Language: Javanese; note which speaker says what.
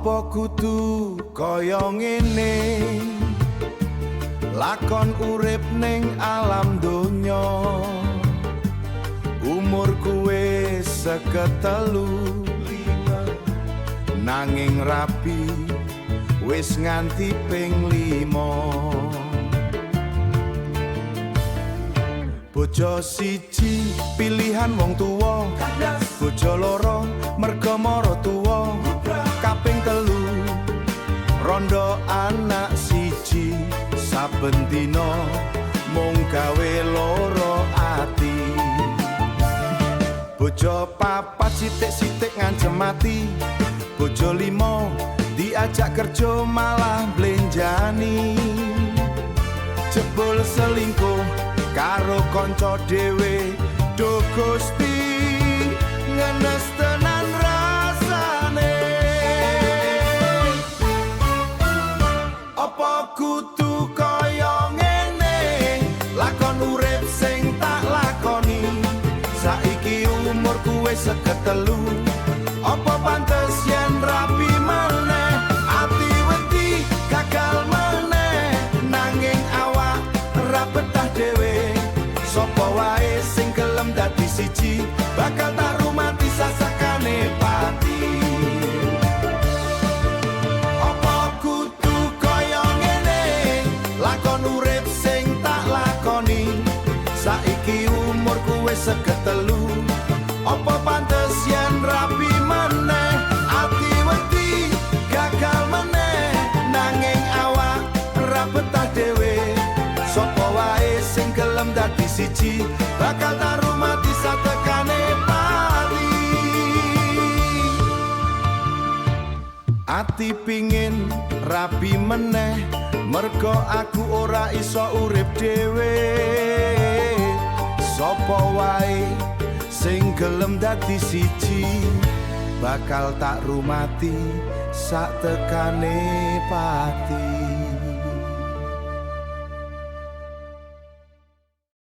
Speaker 1: Apa kudu kaya ngene lakon urip ning alam donya umurku wis 35 nanging rapi wis nganti ping 5 bojo siji pilihan wong tuwa bojo loro merga mara tuwa kaping telu rondo anak siji saben dina mung gawe loro ati bojo papat sithik-sithik ngancem mati bojo limo diajak kerja malah blenjani jebul selingkuh karo kanca dhewe do Gusti ngenes tenan rasane apa kudu kaya ngene lakon urip sing tak lakoni saiki umurku wis 53 apa pantes yen rapi meneh ati wedi gagal meneh nanging awak ra betah dhewe sapa wae sing gelem dadi siji bakal tak rumati sasakane pati apa kudu kaya ngene lakon urip sing tak lakoni saiki umurku wis 53 apa pantes yen rapi meneh ati wedi gagal meneh nanging awak ra betah dhewe sapa wae sing gelem dadi siji bakal tak rumati satekane pati ati pingin rapi meneh merga aku ora iso urip dhewe sapa wae sing gelem dadi siji bakal tak rumati satekane pati